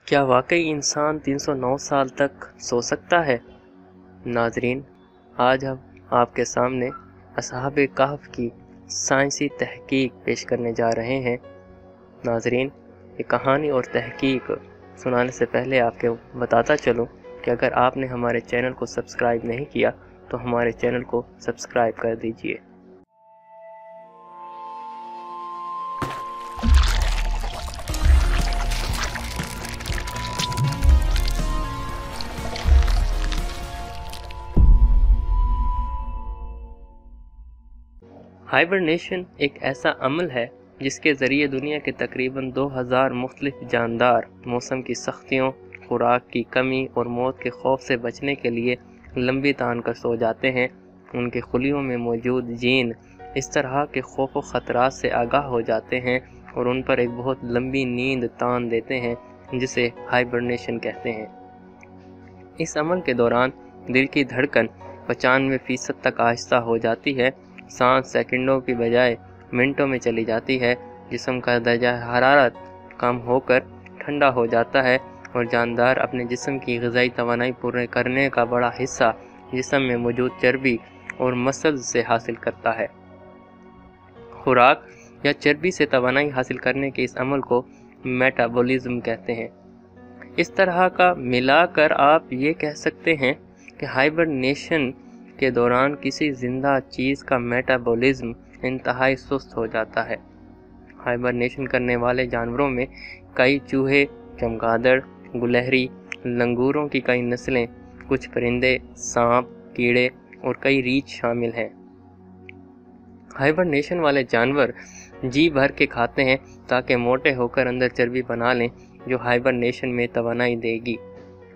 کیا واقعی انسان 309 سال تک سو سکتا ہے؟ ناظرین، آج ہم آپ کے سامنے اصحاب کہف کی سائنسی تحقیق پیش کرنے جا رہے ہیں۔ ناظرین، یہ کہانی اور تحقیق سنانے سے پہلے آپ کے بتاتا چلوں کہ اگر آپ نے ہمارے چینل کو سبسکرائب نہیں کیا تو ہمارے چینل کو سبسکرائب کر دیجئے۔ ہائبرنیشن ایک ایسا عمل ہے جس کے ذریعے دنیا کے تقریباً 2000 مختلف جاندار موسم کی سختیوں، خوراک کی کمی اور موت کے خوف سے بچنے کے لیے لمبی تان کر سو جاتے ہیں۔ ان کے خلیوں میں موجود جین اس طرح کے خوف و خطرات سے آگاہ ہو جاتے ہیں اور ان پر ایک بہت لمبی نیند تان دیتے ہیں جسے ہائبرنیشن کہتے ہیں۔ اس عمل کے دوران دل کی دھڑکن 95% تک آہستہ ہو جاتی ہے، سانس سیکنڈوں کی بجائے منٹوں میں چلی جاتی ہے، جسم کا درجہ حرارت کم ہو کر ٹھنڈا ہو جاتا ہے اور جاندار اپنے جسم کی غذائی توانائی پورے کرنے کا بڑا حصہ جسم میں موجود چربی اور مسلز سے حاصل کرتا ہے۔ خوراک یا چربی سے توانائی حاصل کرنے کے اس عمل کو میٹابولزم کہتے ہیں۔ اس طرح کا ملا کر آپ یہ کہہ سکتے ہیں کہ ہائبرنیشن کے دوران کسی زندہ چیز کا میٹابولزم انتہائی سست ہو جاتا ہے۔ ہائبرنیشن کرنے والے جانوروں میں کئی چوہے، چمگادڑ، گلہری، لنگوروں کی کئی نسلیں، کچھ پرندے، سانپ، کیڑے اور کئی ریچھ شامل ہیں۔ ہائبرنیشن والے جانور جی بھر کے کھاتے ہیں تاکہ موٹے ہو کر اندر چربی بنا لیں جو ہائبرنیشن میں توانائی دے گی۔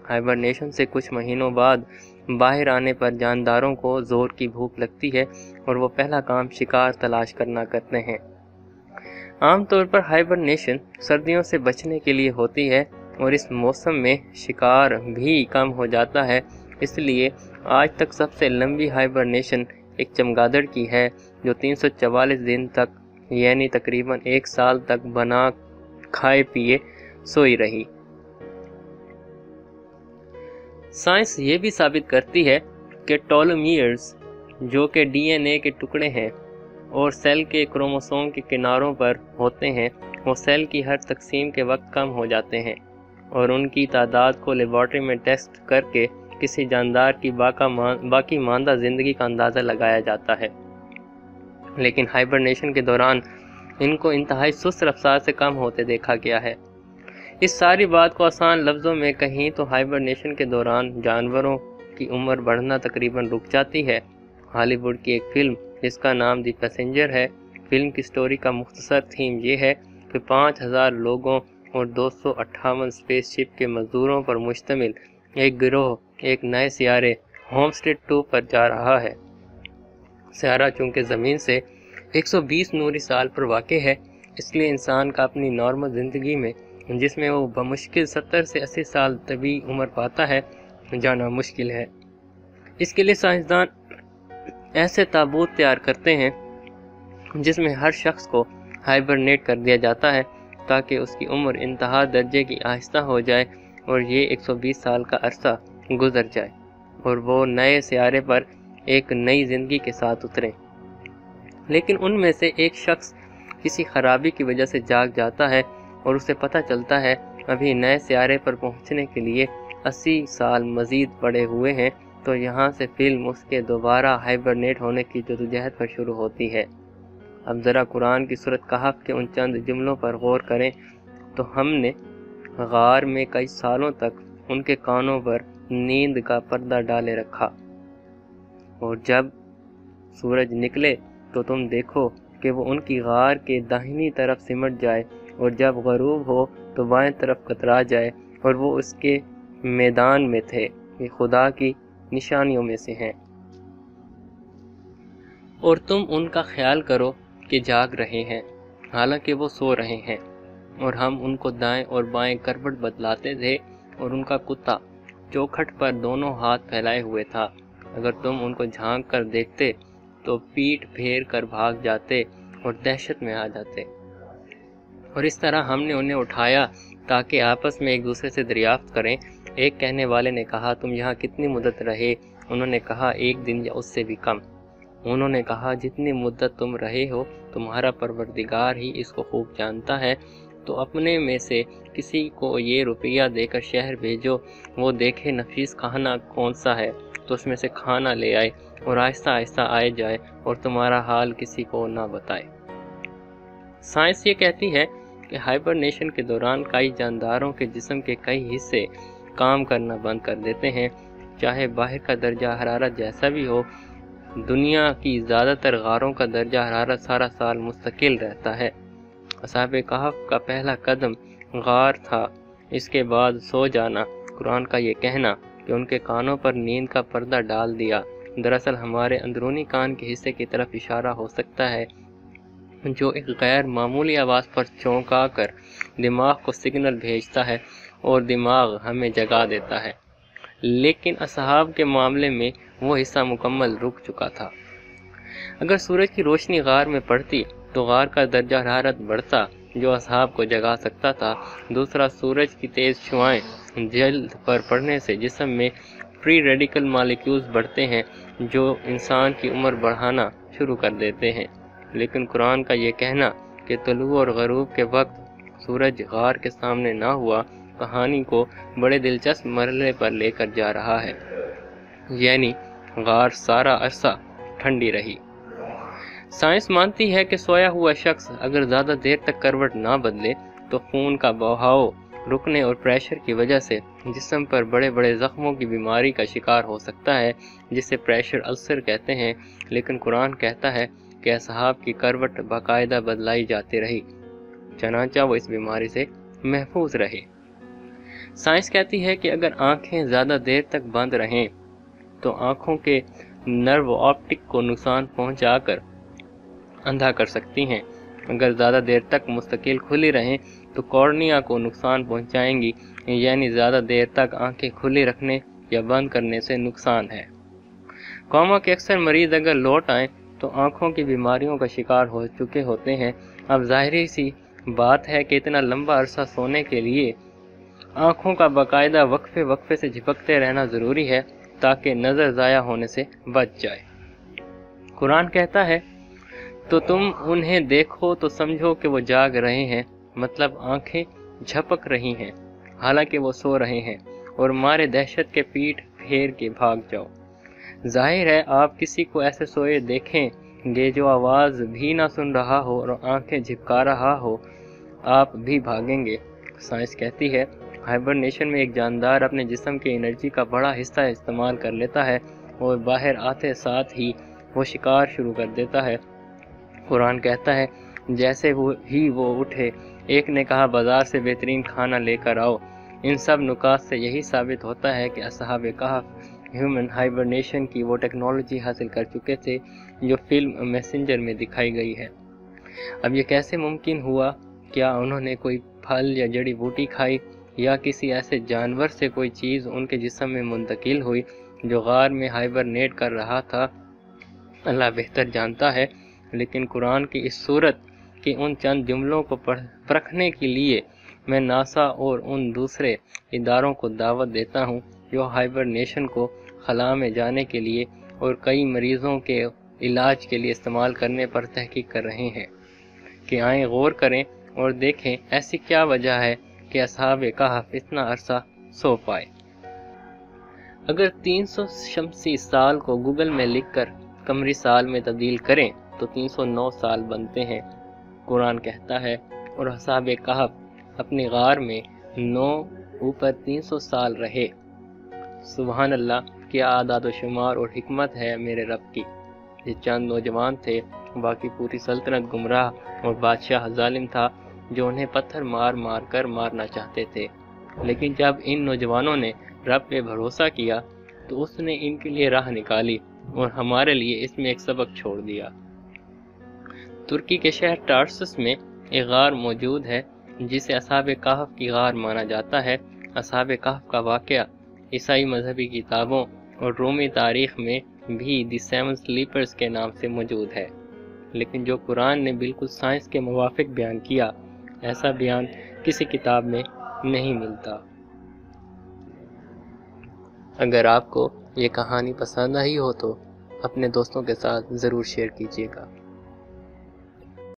ہائبرنیشن سے کچھ مہینوں بعد باہر آنے پر جانداروں کو زور کی بھوک لگتی ہے اور وہ پہلا کام شکار تلاش کرنا کرتے ہیں۔ عام طور پر ہائبرنیشن سردیوں سے بچنے کے لیے ہوتی ہے اور اس موسم میں شکار بھی کم ہو جاتا ہے، اس لیے آج تک سب سے لمبی ہائبرنیشن ایک چمگادڑ کی ہے جو 344 دن تک یعنی تقریباً 1 سال تک بنا کھائے پیے سوئی رہی۔ سائنس یہ بھی ثابت کرتی ہے کہ ٹولومیرز جو کہ ڈی این اے کے ٹکڑے ہیں اور سیل کے کروموسوم کے کناروں پر ہوتے ہیں، وہ سیل کی ہر تقسیم کے وقت کم ہو جاتے ہیں اور ان کی تعداد کو لیبارٹری میں ٹیسٹ کر کے کسی جاندار کی باقی ماندہ زندگی کا اندازہ لگایا جاتا ہے، لیکن ہائبرنیشن کے دوران ان کو انتہائی سست رفتار سے کم ہوتے دیکھا گیا ہے۔ اس ساری بات کو آسان لفظوں میں کہیں تو ہائبرنیشن کے دوران جانوروں کی عمر بڑھنا تقریباً رک جاتی ہے۔ ہالی ووڈ کی ایک فلم جس کا نام دی پیسنجر ہے، فلم کی سٹوری کا مختصر تھیم یہ ہے کہ 5000 لوگوں اور 258 اسپیس شپ کے مزدوروں پر مشتمل ایک گروہ ایک نئے سیارے ہومسٹیڈ 2 پر جا رہا ہے۔ سیارہ چونکہ زمین سے 120 نوری سال پر واقع ہے، اس لیے انسان کا اپنی نارمل زندگی میں جس میں وہ بمشکل 70 سے 80 سال طبی عمر پاتا ہے جانا مشکل ہے۔ اس کے لیے سائنسدان ایسے تابوت تیار کرتے ہیں جس میں ہر شخص کو ہائبرنیٹ کر دیا جاتا ہے تاکہ اس کی عمر انتہا درجے کی آہستہ ہو جائے اور یہ 120 سال کا عرصہ گزر جائے اور وہ نئے سیارے پر ایک نئی زندگی کے ساتھ اتریں۔ لیکن ان میں سے ایک شخص کسی خرابی کی وجہ سے جاگ جاتا ہے اور اسے پتہ چلتا ہے ابھی نئے سیارے پر پہنچنے کے لیے 80 سال مزید پڑے ہوئے ہیں، تو یہاں سے فلم اس کے دوبارہ ہائبرنیٹ ہونے کی جدوجہد پر شروع ہوتی ہے۔ اب ذرا قرآن کی سورۃ کہف کے ان چند جملوں پر غور کریں تو ہم نے غار میں کئی سالوں تک ان کے کانوں پر نیند کا پردہ ڈالے رکھا، اور جب سورج نکلے تو تم دیکھو کہ وہ ان کی غار کے داہنی طرف سمٹ جائے اور جب غروب ہو تو بائیں طرف کترا جائے اور وہ اس کے میدان میں تھے۔ یہ خدا کی نشانیوں میں سے ہیں، اور تم ان کا خیال کرو کہ جاگ رہے ہیں حالانکہ وہ سو رہے ہیں، اور ہم ان کو دائیں اور بائیں کربٹ بدلاتے تھے اور ان کا کتا چوکھٹ پر دونوں ہاتھ پھیلائے ہوئے تھا۔ اگر تم ان کو جھانک کر دیکھتے تو پیٹ پھیر کر بھاگ جاتے اور دہشت میں آ جاتے، اور اس طرح ہم نے انہیں اٹھایا تاکہ آپس میں ایک دوسرے سے دریافت کریں۔ ایک کہنے والے نے کہا تم یہاں کتنی مدت رہے؟ انہوں نے کہا 1 دن یا اس سے بھی کم۔ انہوں نے کہا جتنی مدت تم رہے ہو تمہارا پروردگار ہی اس کو خوب جانتا ہے، تو اپنے میں سے کسی کو یہ روپیہ دے کر شہر بھیجو، وہ دیکھے نفیس کھانا کون سا ہے تو اس میں سے کھانا لے آئے اور آہستہ آہستہ آئے جائے اور تمہارا حال کسی کو نہ بتائے۔ سائنس یہ کہتی ہے کہ ہائبرنیشن کے دوران کئی جانداروں کے جسم کے کئی حصے کام کرنا بند کر دیتے ہیں، چاہے باہر کا درجہ حرارت جیسا بھی ہو۔ دنیا کی زیادہ تر غاروں کا درجہ حرارت سارا سال مستقل رہتا ہے۔ اصحاب کہف کا پہلا قدم غار تھا، اس کے بعد سو جانا۔ قرآن کا یہ کہنا کہ ان کے کانوں پر نیند کا پردہ ڈال دیا، دراصل ہمارے اندرونی کان کے حصے کی طرف اشارہ ہو سکتا ہے جو ایک غیر معمولی آواز پر چونکا کر دماغ کو سگنل بھیجتا ہے اور دماغ ہمیں جگا دیتا ہے، لیکن اصحاب کے معاملے میں وہ حصہ مکمل رک چکا تھا۔ اگر سورج کی روشنی غار میں پڑتی تو غار کا درجہ حرارت بڑھتا جو اصحاب کو جگا سکتا تھا۔ دوسرا، سورج کی تیز شعاعیں جلد پر پڑنے سے جسم میں فری ریڈیکل مالیکیولز بڑھتے ہیں جو انسان کی عمر بڑھانا شروع کر دیتے ہیں، لیکن قرآن کا یہ کہنا کہ طلوع اور غروب کے وقت سورج غار کے سامنے نہ ہوا کہانی کو بڑے دلچسپ مرحلے پر لے کر جا رہا ہے، یعنی غار سارا عرصہ ٹھنڈی رہی۔ سائنس مانتی ہے کہ سویا ہوا شخص اگر زیادہ دیر تک کروٹ نہ بدلے تو خون کا بہاؤ رکنے اور پریشر کی وجہ سے جسم پر بڑے بڑے زخموں کی بیماری کا شکار ہو سکتا ہے، جسے پریشر السر کہتے ہیں، لیکن قرآن کہتا ہے کہ اصحاب کی کروٹ باقاعدہ بدلائی جاتی رہی، چنانچہ وہ اس بیماری سے محفوظ رہے۔ سائنس کہتی ہے کہ اگر آنکھیں زیادہ دیر تک بند رہیں تو آنکھوں کے نرو آپٹک کو نقصان پہنچا کر اندھا کر سکتی ہیں، اگر زیادہ دیر تک مستقل کھلی رہیں تو کارنیا کو نقصان پہنچائیں گی، یعنی زیادہ دیر تک آنکھیں کھلی رکھنے یا بند کرنے سے نقصان ہے۔ کوما کے اکثر مریض اگر لوٹ آئیں تو آنکھوں کی بیماریوں کا شکار ہو چکے ہوتے ہیں۔ اب ظاہری سی بات ہے کہ اتنا لمبا عرصہ سونے کے لیے آنکھوں کا باقاعدہ وقفے سے جھپکتے رہنا ضروری ہے تاکہ نظر ضائع ہونے سے بچ جائے۔ قرآن کہتا ہے تو تم انہیں دیکھو تو سمجھو کہ وہ جاگ رہے ہیں، مطلب آنکھیں جھپک رہی ہیں حالانکہ وہ سو رہے ہیں، اور مارے دہشت کے پیٹ پھیر کے بھاگ جاؤ۔ ظاہر ہے آپ کسی کو ایسے سوئے دیکھیں گے جو آواز بھی نہ سن رہا ہو اور آنکھیں جھپکا رہا ہو، آپ بھی بھاگیں گے۔ سائنس کہتی ہے ہائبرنیشن میں ایک جاندار اپنے جسم کی انرجی کا بڑا حصہ استعمال کر لیتا ہے اور باہر آتے ساتھ ہی وہ شکار شروع کر دیتا ہے۔ قرآن کہتا ہے جیسے وہ اٹھے، ایک نے کہا بازار سے بہترین کھانا لے کر آؤ۔ ان سب نکات سے یہی ثابت ہوتا ہے کہ اصحاب کہف ہیومن ہائبرنیشن کی وہ ٹیکنالوجی حاصل کر چکے تھے جو فلم میسنجر میں دکھائی گئی ہے۔ اب یہ کیسے ممکن ہوا؟ کیا انہوں نے کوئی پھل یا جڑی بوٹی کھائی یا کسی ایسے جانور سے کوئی چیز ان کے جسم میں منتقل ہوئی جو غار میں ہائبرنیٹ کر رہا تھا؟ اللہ بہتر جانتا ہے، لیکن قرآن کی اس صورت کے ان چند جملوں کو پرکھنے کے لیے میں ناسا اور ان دوسرے اداروں کو دعوت دیتا ہوں جو ہائبرنیشن کو خلا میں جانے کے لیے اور کئی مریضوں کے علاج کے لیے استعمال کرنے پر تحقیق کر رہے ہیں، کہ آئیں غور کریں اور دیکھیں ایسی کیا وجہ ہے کہ اصحاب کہف اتنا عرصہ سو پائے۔ اگر 300 شمسی سال کو گوگل میں لکھ کر قمری سال میں تبدیل کریں تو 309 سال بنتے ہیں، قرآن کہتا ہے، اور اصحاب کہف اپنی غار میں 9 اوپر 300 سال رہے۔ سبحان اللہ، کیا اعداد و شمار اور حکمت ہے میرے رب کی۔ یہ چند نوجوان تھے، باقی پوری سلطنت گمراہ اور بادشاہ ظالم تھا جو انہیں پتھر مار مار کر مارنا چاہتے تھے، لیکن جب ان نوجوانوں نے رب پہ بھروسہ کیا تو اس نے ان کے لیے راہ نکالی اور ہمارے لیے اس میں ایک سبق چھوڑ دیا۔ ترکی کے شہر ٹارسس میں ایک غار موجود ہے جسے اصحاب کہف کی غار مانا جاتا ہے۔ اصحاب کہف کا واقعہ عیسائی مذہبی کتابوں اور رومی تاریخ میں بھی دی سیون سلیپرز کے نام سے موجود ہے، لیکن جو قرآن نے بالکل سائنس کے موافق بیان کیا، ایسا بیان کسی کتاب میں نہیں ملتا۔ اگر آپ کو یہ کہانی پسند آئی ہو تو اپنے دوستوں کے ساتھ ضرور شیئر کیجیے گا۔